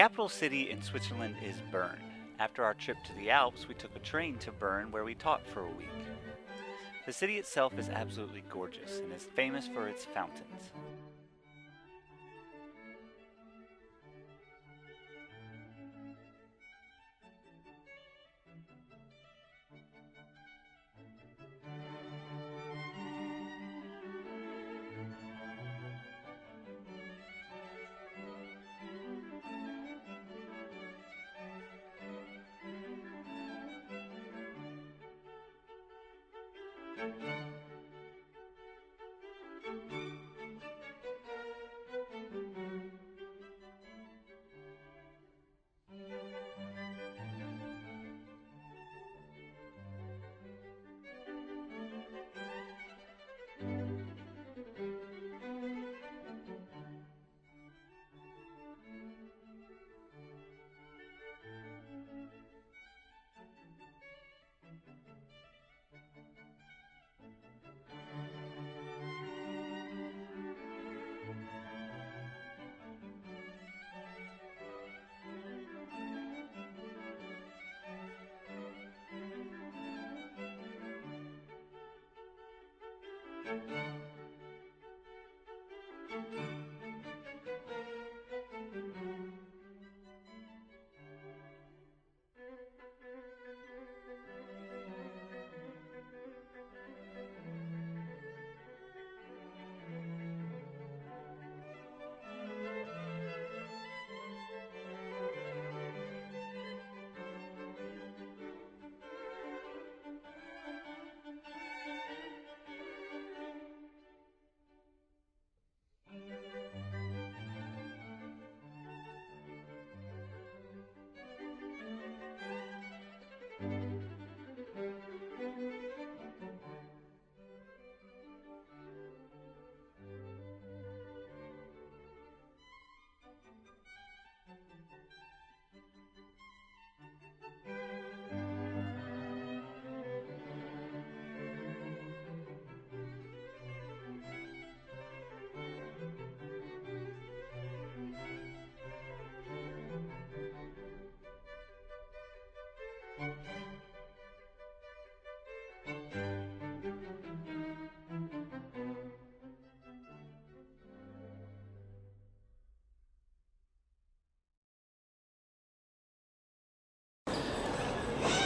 capital city in Switzerland is Bern. After our trip to the Alps, we took a train to Bern where we taught for a week. The city itself is absolutely gorgeous and is famous for its fountains.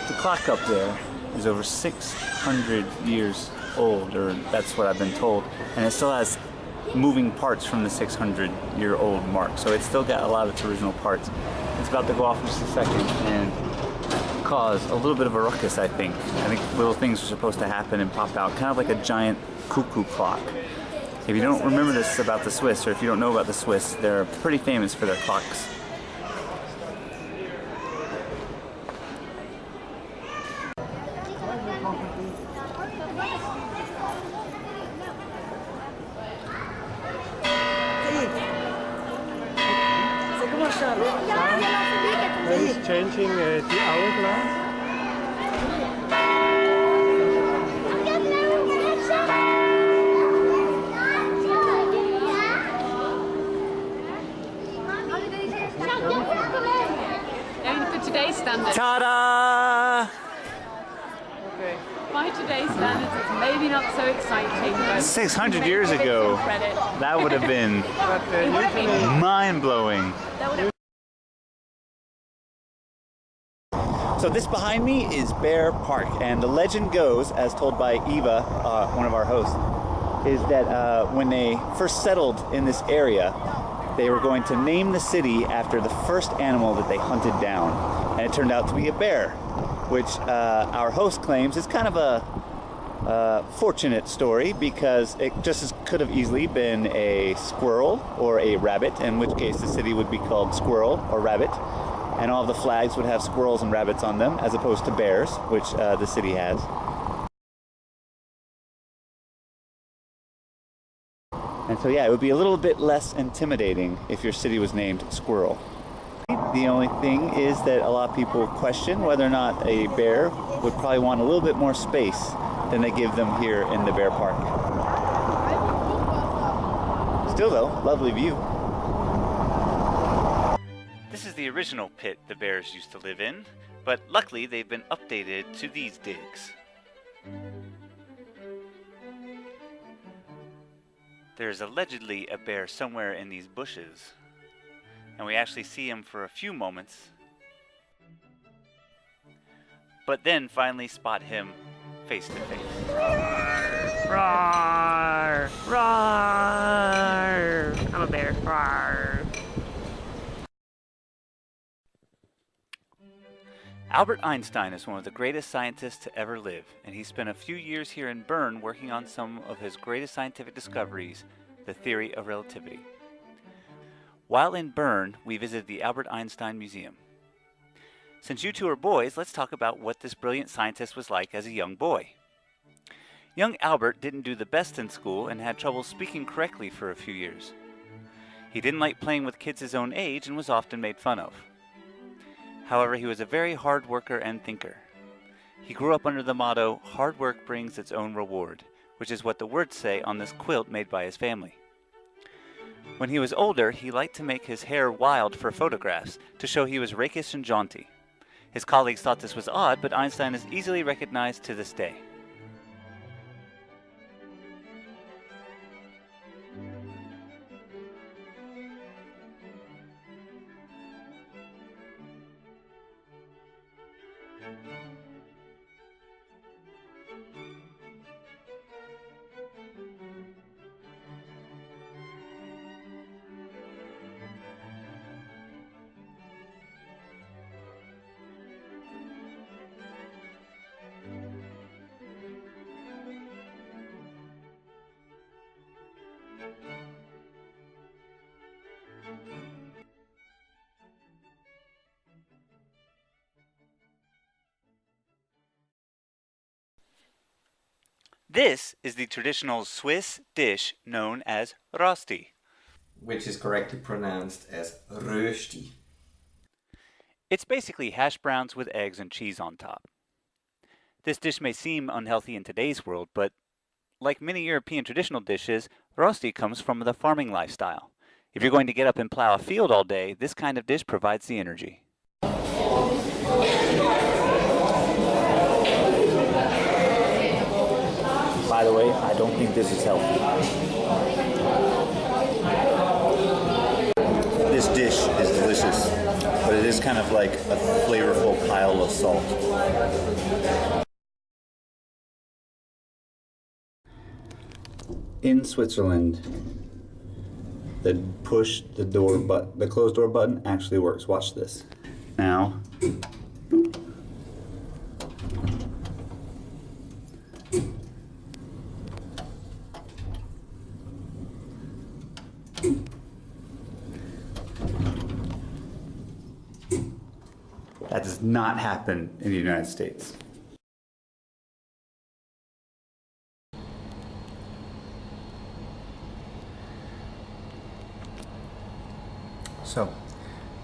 The clock up there is over 600 years old, or that's what I've been told, and it still has moving parts from the 600-year-old mark, so it's still got a lot of its original parts. It's about to go off in just a second and cause a little bit of a ruckus, I think. I think little things are supposed to happen and pop out, kind of like a giant cuckoo clock. If you don't remember this about the Swiss, or if you don't know about the Swiss, they're pretty famous for their clocks. He's changing the hourglass. For today's standards. Ta-da! Okay. By today's standards, it's maybe not so exciting, but 600 years ago, that would have been mind-blowing. So this behind me is Bear Park, and the legend goes, as told by Eva, one of our hosts, is that when they first settled in this area, they were going to name the city after the first animal that they hunted down, and it turned out to be a bear, which our host claims is kind of a fortunate story, because it just as could have easily been a squirrel or a rabbit, in which case the city would be called Squirrel or Rabbit, and all of the flags would have squirrels and rabbits on them, as opposed to bears, which the city has. And so yeah, it would be a little bit less intimidating if your city was named Squirrel. The only thing is that a lot of people question whether or not a bear would probably want a little bit more space than they give them here in the Bear Park. Still though, lovely view. This is the original pit the bears used to live in, but luckily they've been updated to these digs. There's allegedly a bear somewhere in these bushes, and we actually see him for a few moments, but then finally spot him face to face. Roar! Roar! I'm a bear. Roar! Albert Einstein is one of the greatest scientists to ever live, and he spent a few years here in Bern working on some of his greatest scientific discoveries, the theory of relativity. While in Bern, we visited the Albert Einstein Museum. Since you two are boys, let's talk about what this brilliant scientist was like as a young boy. Young Albert didn't do the best in school and had trouble speaking correctly for a few years. He didn't like playing with kids his own age and was often made fun of. However, he was a very hard worker and thinker. He grew up under the motto, "Hard work brings its own reward," which is what the words say on this quilt made by his family. When he was older, he liked to make his hair wild for photographs to show he was rakish and jaunty. His colleagues thought this was odd, but Einstein is easily recognized to this day. This is the traditional Swiss dish known as Rösti, which is correctly pronounced as Rösti. It's basically hash browns with eggs and cheese on top. This dish may seem unhealthy in today's world, but like many European traditional dishes, Rösti comes from the farming lifestyle. If you're going to get up and plow a field all day, this kind of dish provides the energy. By the way, I don't think this is healthy. This dish is delicious, but it is kind of like a flavorful pile of salt. In Switzerland, the closed door button actually works. Watch this. Now, that does not happen in the United States. So,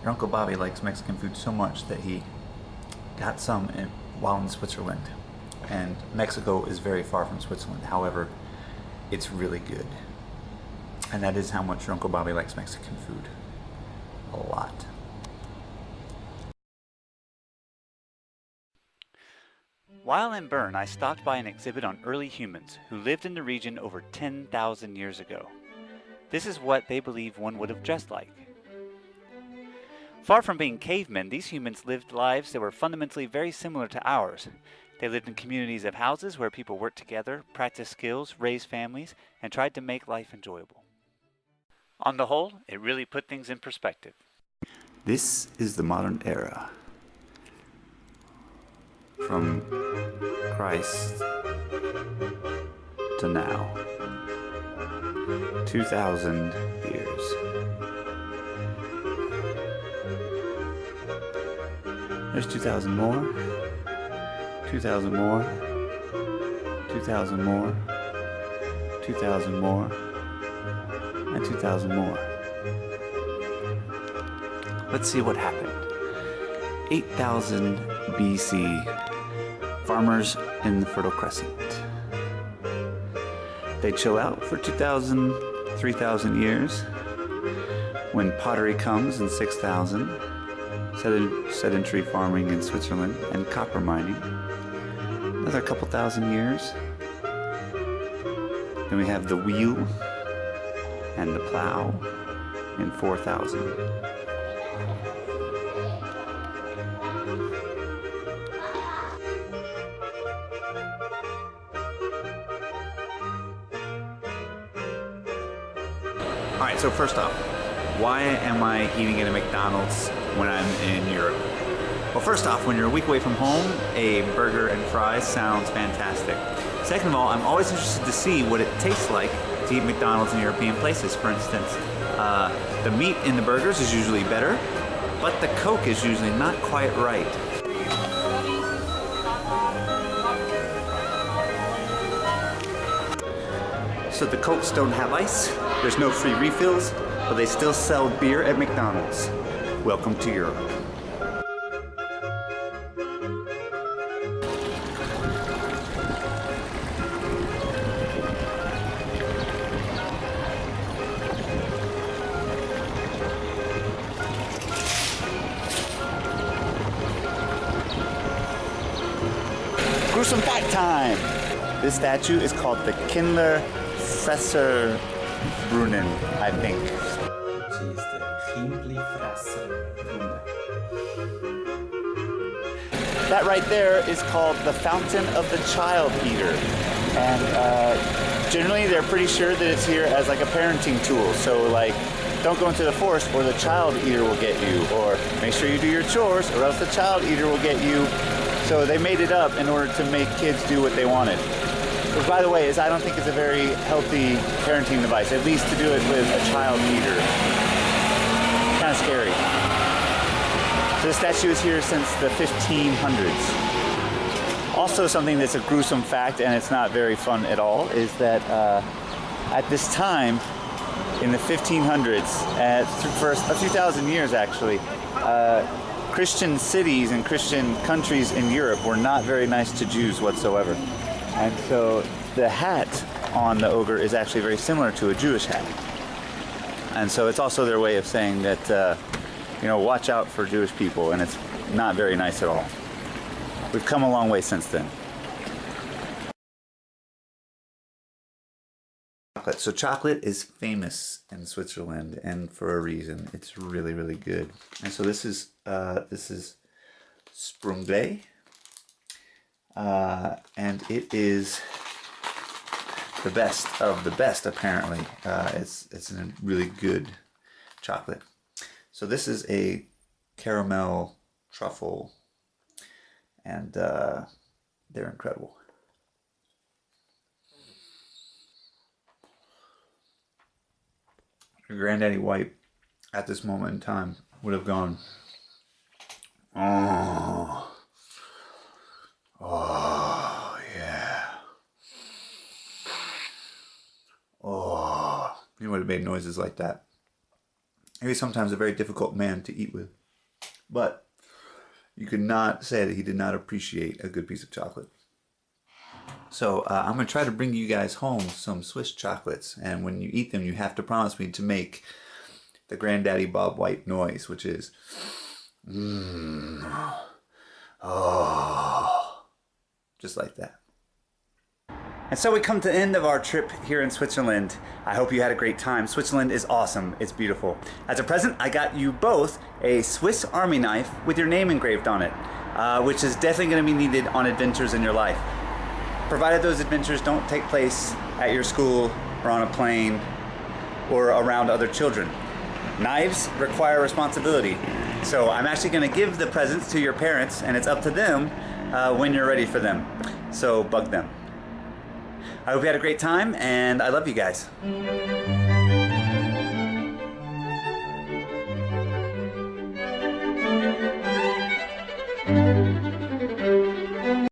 your Uncle Bobby likes Mexican food so much that he got some while in Switzerland. And Mexico is very far from Switzerland. However, it's really good. And that is how much your Uncle Bobby likes Mexican food. A lot. While in Bern, I stopped by an exhibit on early humans who lived in the region over 10,000 years ago. This is what they believe one would have dressed like. Far from being cavemen, these humans lived lives that were fundamentally very similar to ours. They lived in communities of houses where people worked together, practiced skills, raised families, and tried to make life enjoyable. On the whole, it really put things in perspective. This is the modern era. From Christ to now. 2,000 years. There's 2,000 more, 2,000 more, 2,000 more, 2,000 more, and 2,000 more. Let's see what happened. 8,000 BC, farmers in the Fertile Crescent. They chill out for 2,000, 3,000 years. When pottery comes in 6,000, sedentary farming in Switzerland and copper mining. Another couple thousand years. Then we have the wheel and the plow in 4000. Alright, so first off, why am I eating at a McDonald's when I'm in Europe? Well, first off, when you're a week away from home, a burger and fries sounds fantastic. Second of all, I'm always interested to see what it tastes like to eat McDonald's in European places. For instance, the meat in the burgers is usually better, but the Coke is usually not quite right. So the Cokes don't have ice, there's no free refills, but they still sell beer at McDonald's. Welcome to Europe. Gruesome fact time! This statue is called the Kindler Fresserbrunnen, I think. Which is the Kindlerfresserbrunnen. That right there is called the Fountain of the Child Eater. And generally they're pretty sure that it's here as like a parenting tool. So like, don't go into the forest or the child eater will get you. Or make sure you do your chores or else the child eater will get you. So they made it up in order to make kids do what they wanted. Which, by the way, I don't think is a very healthy parenting device, at least to do it with a child eater. Kind of scary. So the statue is here since the 1500s. Also something that's a gruesome fact, and it's not very fun at all, is that at this time, in the 1500s, for a few thousand years actually, Christian cities and Christian countries in Europe were not very nice to Jews whatsoever. And so the hat on the ogre is actually very similar to a Jewish hat. And so it's also their way of saying that, you know, watch out for Jewish people, and it's not very nice at all. We've come a long way since then. So chocolate is famous in Switzerland, and for a reason. It's really, really good. And so this is Sprunglé. And it is the best of the best, apparently. It's a really good chocolate. So this is a caramel truffle, and they're incredible. Your Granddaddy White at this moment in time would have gone, oh. Oh, yeah. Oh, he would have made noises like that. He was sometimes a very difficult man to eat with. But you could not say that he did not appreciate a good piece of chocolate. So I'm going to try to bring you guys home some Swiss chocolates. And when you eat them, you have to promise me to make the Granddaddy Bob White noise, which is, oh. Just like that. And so we come to the end of our trip here in Switzerland. I hope you had a great time. Switzerland is awesome. It's beautiful. As a present, I got you both a Swiss Army knife with your name engraved on it, which is definitely going to be needed on adventures in your life. Provided those adventures don't take place at your school or on a plane or around other children. Knives require responsibility. So I'm actually going to give the presents to your parents, and it's up to them when you're ready for them. So bug them. I hope you had a great time, and I love you guys.